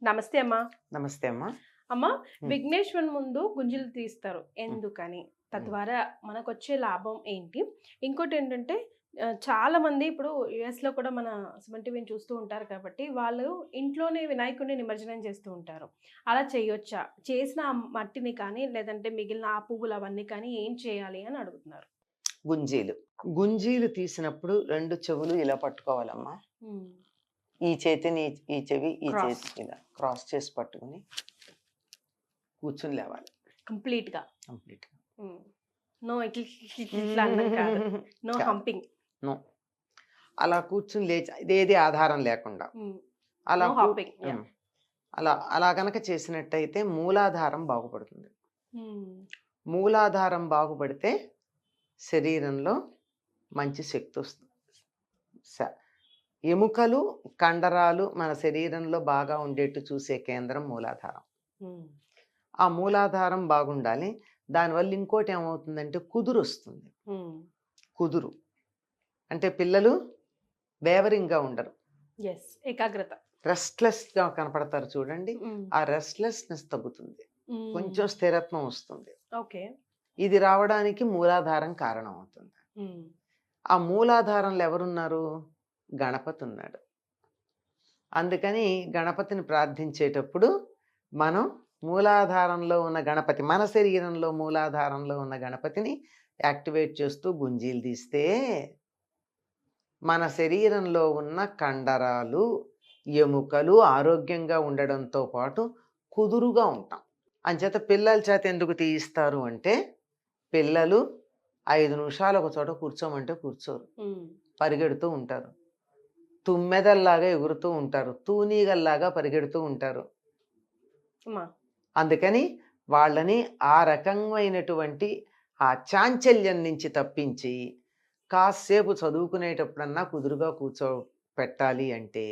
నమస్తే అమ్మా. నమస్తే అమ్మా. అమ్మా, హ్మ్. విఘ్నేశ్వరుని ముందు గుంజీలు తీస్తారు. హ్మ్. ఎందుకని? హ్మ్. తద్వారా మనకొచ్చే లాభం ఏంటి? ఇంకోటేంటంటే చాలామంది ఇప్పుడు యూఎస్‌లో కూడా మన సుమన్ టీవీని చూస్తూ ఉంటారు కాబట్టి, వాళ్ళు ఇంట్లోనే వినాయకుడిని నిమజ్జనం చేస్తూ ఉంటారు. అలా చేయొచ్చా? చేసిన ఆ మట్టిని కానీ, లేదంటే మిగిలిన ఆ పువ్వులు అవన్నీ కానీ ఏం చేయాలి అని అడుగుతున్నారు. గుంజీలు. గుంజీలు తీసినప్పుడు 2 చెవులు ఇలా పట్టుకోవాలమ్మా. హ్మ్. ఈ చేతిని ఈ చెవి, ఈ క్రాస్. చేతి ఇలా క్రాస్ చేసి పట్టుకొని కూర్చొని లేవాలి కంప్లీట్‌గా. కంప్లీట్‌గా. హ్మ్. నో ఇట్లా అనడం కాదు. నో కాదు. హంపింగ్. నో. అలా కూర్చొని లేచి ఇదేది ఆధారం లేకుండా. హ్మ్. అలా నో హాపింగ్. యాహ్! హ్మ్. అలా గనక చేసినట్టయితే మూలాధారం బాగుపడుతుంది. హ్మ్. మూలాధారం బాగుపడితే శరీరంలో మంచి శక్తొస్తుంది. స ఎముకలు, కండరాలు మన శరీరంలో బాగా ఉండేట్టు చూసే కేంద్రం మూలాధారం. హ్మ్. ఆ మూలాధారం బాగుండాలి. దానివల్ల ఇంకోటేమవుతుందంటే కుదురొస్తుంది. హ్మ్. కుదురు. అంటే పిల్లలు వేవరింగ్‌గా ఉండరు. యెస్. ఏకాగ్రత. రెస్ట్‌లెస్‌గా కనపడతారు చూడండి. హ్మ్. ఆ రెస్ట్‌లెస్‌నెస్ తగ్గుతుంది. హ్మ్. కొంచెం స్థిరత్వం వస్తుంది. ఓకే. ఇది రావడానికి మూలాధారం కారణమవుతుంది. హ్మ్. ఆ మూలాధారంలో ఎవరున్నారు? గణపతున్నాడు. అందుకని గణపతిని ప్రార్థించేటప్పుడు మనం మూలాధారంలో ఉన్న గణపతి, మన శరీరంలో మూలాధారంలో ఉన్న గణపతిని యాక్టివేట్ చేస్తూ గుంజీలు తీస్తే మన శరీరంలో ఉన్న కండరాలు, ఎముకలు ఆరోగ్యంగా ఉండడంతో పాటు కుదురుగా ఉంటాం. అంచేత పిల్లల చేత ఎందుకు తీయిస్తారు అంటే, పిల్లలు 5 నిమిషాలు ఒక చోట కూర్చోమంటే కూర్చోరు. హ్మ్. పరిగెడుతూ ఉంటారు. తుమ్మెదల్లాగా ఎగురుతూ ఉంటారు. తూనీగల్లాగా పరిగెడుతూ ఉంటారు. అమ్మా. అందుకని వాళ్ళని ఆ రకమైనటువంటి ఆ చాంచల్యం నుంచి తప్పించి, కాసేపు చదువుకునేటప్పుడన్నా కుదురుగా కూర్చోపెట్టాలి అంటే,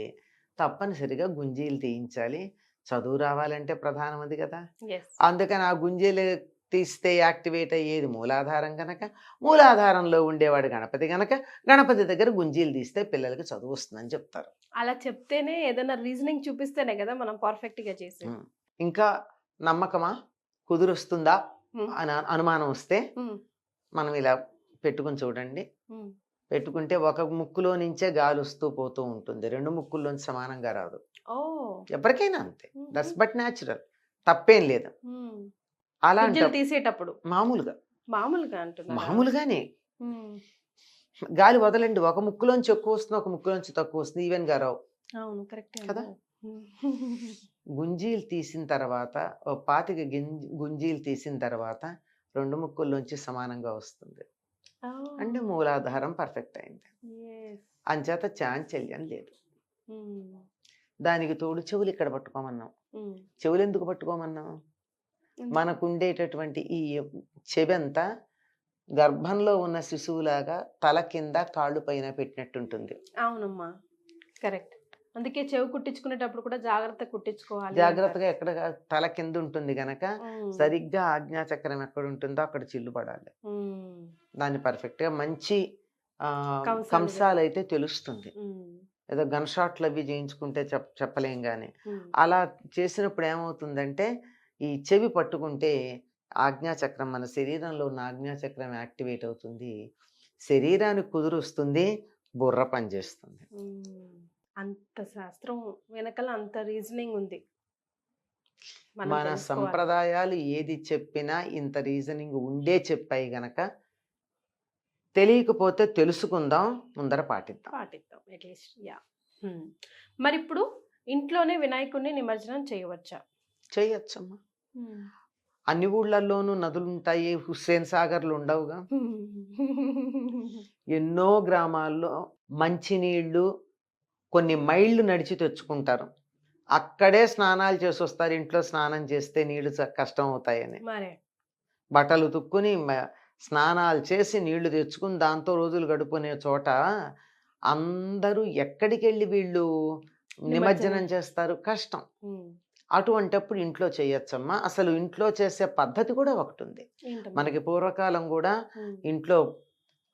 తప్పనిసరిగా గుంజీలు తీయించాలి. చదువు రావాలంటే ప్రధానం అది కదా! యెస్. అందుకని ఆ గుంజీలు తీస్తే యాక్టివేట్ అయ్యేది మూలాధారం గనక, మూలాధారంలో ఉండేవాడు గణపతి గనక, గణపతి దగ్గర గుంజీలు తీస్తే పిల్లలకి చదువొస్తుందని చెప్తారు. అలా చెప్తేనే ఏదైనా రీజనింగ్ చూపిస్తేనే గదా! మనం పర్ఫెక్ట్‌గా చేసేది. హ్మ్. ఇంకా నమ్మకమా? కుదురొస్తుందా? హ్మ్. అనుమానం వస్తే హ్మ్. మనం ఇలా పెట్టుకొని చూడండి. హ్మ్. పెట్టుకుంటే ఒక ముక్కులో నుంచే గాలొస్తూ పోతూ ఉంటుంది. 2 ముక్కుల్లోంచి సమానంగా రాదు. ఓహ్! ఎవరికైనా అంతే. హుహు. That's but natural. తప్పేం లేదు. హ్మ్. గుంజలు అలాంటప్ తీసేటప్పుడు. మామూలుగా, మామూలుగా అంటున్నారా? మామూలుగానే హ్మ్. గాలి వదలండి. ఒక ముక్కులోంచి ఎక్కువొస్తుంది, ఒక ముక్కులోంచి తక్కువొస్తుంది. ఈవెన్‌గా రావు. అవును. కరెక్టే కదా! అమ్మో! హ్మ్. గుంజీలు తీసిన తర్వాత ఓ 25 గుంజీలు తీసిన తర్వాత 2 ముక్కుల్లోంచి సమానంగా వస్తుంది. అంటే ఓహ్! మూలాధారం పర్ఫెక్ట్ అయింది. యెస్. అంచేత చాంచల్యం లేదు. హ్మ్. దానికి తోడు చెవులు ఇక్కడ పట్టుకోమన్నాం. హ్మ్. చెవులెందుకు పట్టుకోమన్నాం? ఎందుకు? మనకుండేటటువంటి ఈ చెవంతా గర్భంలో ఉన్న శిశువులాగా తల కింద, కాళ్ళు పైన పెట్టినట్టుంటుంది. అవునమ్మా. కరెక్ట్. అందుకే చెవి కుట్టించుకునేటప్పుడు కూడా జాగ్రత్తగా కుట్టించుకోవాలి అంటారు. జాగ్రత్తగా ఎక్కడ తల కిందుంటుంది గనక, హ్మ్. సరిగ్గా ఆజ్ఞాచక్రం ఎక్కడుంటుందో అక్కడ చిల్లు పడాలి. హ్మ్. దాన్ని పర్ఫెక్ట్‌గా మంచి కంసాలు వేయాలి. కంసాలైతే తెలుస్తుంది. హ్మ్. ఏదో గన్ షాట్‌లవి జేయించుకుంటే చెప్పలేం గానీ. హ్మ్. అలా చేసినప్పుడు ఏమవుతుందంటే, ఈ చెవి పట్టుకుంటే ఆజ్ఞాచక్రం మన శరీరంలో ఉన్న ఆజ్ఞాచక్రం యాక్టివేట్ అవుతుంది. శరీరానికి కుదురొస్తుంది. బుర్ర పనిచేస్తుంది. హ్మ్. అంత శాస్త్రం వెనకాల అంత రీజనింగ్ ఉంది. మనం మన తెలుసుకోవాలి. సంప్రదాయాలు ఏది చెప్పినా ఇంత రీజనింగ్ ఉండే చెప్పాయి గనక, తెలియకపోతే తెలుసుకుందాం, ముందర పాటిద్దాం. పాటిద్దాం అట్‌లీస్ట్. యాహ్! హ్మ్. మరిప్పుడు ఇంట్లోనే వినాయకుడిని నిమజ్జనం చేయవచ్చా? చేయొచ్చమ్మా. హ్మ్. అన్ని ఊర్లల్లోనూ నదులుంటాయి. హుస్సేన్ సాగర్‌లు ఉండవుగా. ఎన్నో గ్రామాల్లో మంచినీళ్ళు కొన్ని మైళ్ళు నడిచి తెచ్చుకుంటారు. అక్కడే స్నానాలు చేసొస్తారు. ఇంట్లో స్నానం చేస్తే నీళ్ళు కష్టం అవుతాయని. మరే. బట్టలు ఉతుక్కొని స్నానాలు చేసి నీళ్లు తెచ్చుకొని దాంతో రోజులు గడుపుకునే చోట అందరూ ఎక్కడికెళ్ళి వీళ్ళు నిమజ్జనం. నిమజ్జనం చేస్తారు? కష్టం. హ్మ్. అటువంటప్పుడు ఇంట్లో చేయొచ్చమ్మా. అసలు ఇంట్లో చేసే పద్ధతి కూడా ఒకటుంది. ఏంటమ్మా? మనకి పూర్వకాలం గూడా హ్మ్. ఇంట్లో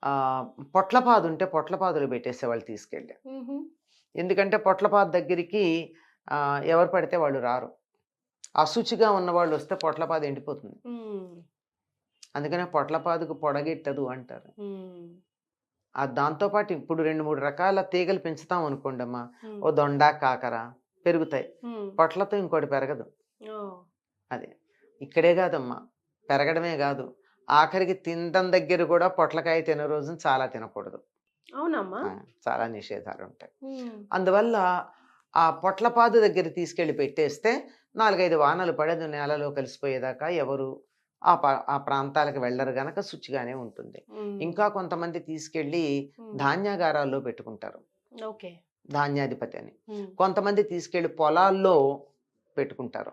ఆహ్, పొట్లపాదుంటే పొట్లపాదులు పెట్టేసేవాళ్ళు తీసుకెళ్ళి. హుహు. ఎందుకంటే పొట్లపాదు దగ్గరికి ఎవరు పడితే వాళ్ళు రారు. అశుచిగా ఉన్నవాళ్ళు వస్తే పొట్లపాదు ఎండిపోతుంది. అందుకనే పొట్లపాదుకు పొడగెట్టదు అంటారు. దాంతో పాటు ఇప్పుడు 2, 3 రకాల తీగలు పెంచుతాం అనుకోండమ్మా, ఓ దొండ, కాకర పెరుగుతాయి. పొట్లతో ఇంకోటి పెరగదు. అది ఇక్కడే కాదమ్మా, పెరగడమే కాదు, ఆఖరికి తినడం దగ్గర కూడా పొట్లకాయ తిన రోజున చాలా తినకూడదు. అవునమ్మా. చాలా నిషేధాలు ఉంటాయి. అందువల్ల ఆ పొట్లపాదు దగ్గర తీసుకెళ్లి పెట్టేస్తే 4-5 వానలు పడదు, నేలలో కలిసిపోయేదాకా ఎవరు ఆ ప్రాంతాలకు వెళ్ళరు గనక శుచిగానే ఉంటుంది. ఇంకా కొంతమంది తీసుకెళ్ళి ధాన్యాగారాల్లో పెట్టుకుంటారు, ధాన్యాధిపతి అని. కొంతమంది తీసుకెళ్లి పొలాల్లో పెట్టుకుంటారు,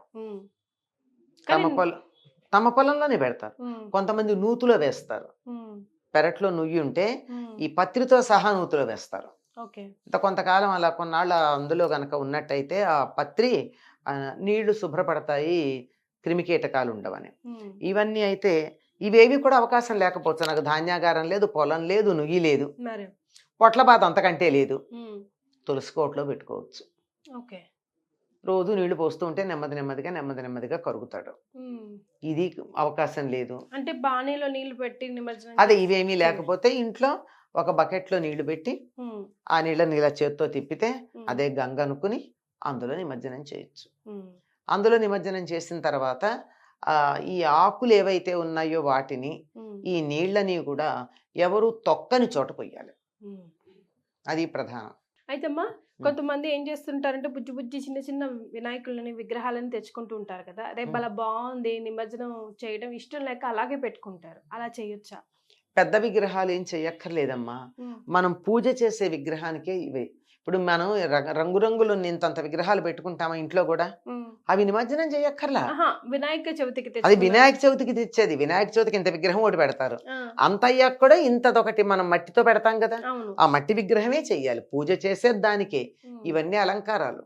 తమ పొలంలోనే పెడతారు. కొంతమంది నూతులో వేస్తారు. పెరట్లో నుయ్యి ఉంటే ఈ పత్రితో సహా నూతులో వేస్తారు. కొంతకాలం అలా కొన్నాళ్ళ అందులో గనక ఉన్నట్టయితే ఆ పత్రి నీళ్లు శుభ్రపడతాయి, క్రిమికీటకాలు ఉండవని. ఇవన్నీ అయితే ఇవేవి కూడా అవకాశం లేకపోవచ్చు. నాకు ధాన్యాగారం లేదు, పొలం లేదు, నుయ్యి లేదు, పొట్లపాత అంతకంటే లేదు, తులసి కోటలో పెట్టుకోవచ్చు. రోజు నీళ్లు పోస్తూ ఉంటే నెమ్మదిగా కరుగుతాడు. ఇది అవకాశం లేదు అంటే బాణీలో నీళ్లు పెట్టి నిమజ్జనం. అదే ఇవేమీ లేకపోతే ఇంట్లో ఒక బకెట్లో నీళ్లు పెట్టి ఆ నీళ్ళ చేత్తో తిప్పితే అదే గంగ అనుకుని అందులో నిమజ్జనం చేయొచ్చు. అందులో నిమజ్జనం చేసిన తర్వాత ఈ ఆకులు ఏవైతే ఉన్నాయో వాటిని, ఈ నీళ్ళని కూడా ఎవరు తొక్కని చోట పొయ్యాలి. అది ప్రధానం. అయితేమ్మా కొంతమంది ఏం చేస్తుంటారంటే బుజ్జి బుజ్జి చిన్న చిన్న వినాయకులని, విగ్రహాలను తెచ్చుకుంటూ ఉంటారు కదా. రేపు అలా బాగుంది, నిమజ్జనం చేయడం ఇష్టం లేక అలాగే పెట్టుకుంటారు. అలా చేయొచ్చా? పెద్ద విగ్రహాలు ఏం చెయ్యక్కర్లేదమ్మా. మనం పూజ చేసే విగ్రహానికే ఇవే. ఇప్పుడు మనం రంగురంగులు ఇంతంత విగ్రహాలు పెట్టుకుంటామా ఇంట్లో కూడా, అవి నిమజ్జనం చేయక్కర్లా. వినాయక చవితికి అది వినాయక చవితికి తెచ్చేది. వినాయక చవితికి ఇంత విగ్రహం ఒకటి పెడతారు, అంత అయ్యాక కూడా ఇంతదొకటి మనం మట్టితో పెడతాం కదా, ఆ మట్టి విగ్రహమే చెయ్యాలి. పూజ చేసేది దానికే. ఇవన్నీ అలంకారాలు.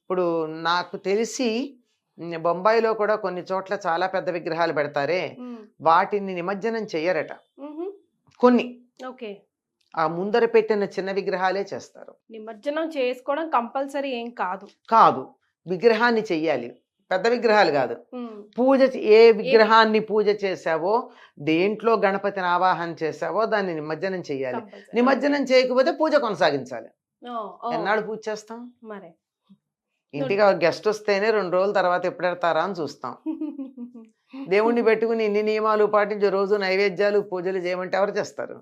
ఇప్పుడు నాకు తెలిసి బొంబాయిలో కూడా కొన్ని చోట్ల చాలా పెద్ద విగ్రహాలు పెడతారే, వాటిని నిమజ్జనం చెయ్యరట కొన్ని. ఆ ముందర పెట్టిన చిన్న విగ్రహాలే చేస్తారు. నిమజ్జనం చేసుకోవడం కంపల్సరీ ఏం కాదు. విగ్రహాన్ని చెయ్యాలి, పెద్ద విగ్రహాలు కాదు. పూజ ఏ విగ్రహాన్ని పూజ చేసావో, దేంట్లో గణపతిని ఆవాహన చేసావో దాన్ని నిమజ్జనం చెయ్యాలి. నిమజ్జనం చేయకపోతే పూజ కొనసాగించాలి. ఎన్నాళ్ళు పూజ చేస్తాం? మరి ఇంటికి గెస్ట్ వస్తేనే 2 రోజుల తర్వాత ఎప్పుడు పెడతారా అని చూస్తాం. దేవుణ్ణి పెట్టుకుని ఇన్ని నియమాలు పాటించి రోజు నైవేద్యాలు పూజలు చేయమంటే ఎవరు చేస్తారు?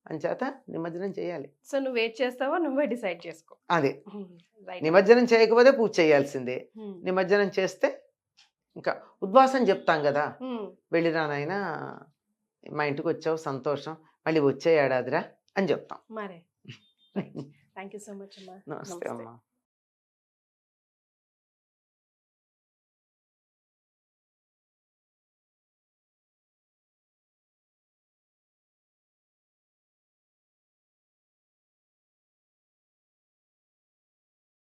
అంచేత నిమజ్జనం చేయాలి. సో నువ్వు వెయిట్ చేస్తావా, నువ్వే డిసైడ్ చేసుకో. అదే, నిమజ్జనం చేయకపోతే పూజ చేయాల్సిందే. నిమజ్జనం చేస్తే ఇంకా ఉద్వాసం చెప్తాం కదా, వెళ్ళిరానైనా మా ఇంటికి వచ్చావు సంతోషం, మళ్ళీ వచ్చే ఏడాదిరా అని చెప్తాం. మరి థ్యాంక్ యూ సో మచ్ అమ్మా. నమస్తే అమ్మా.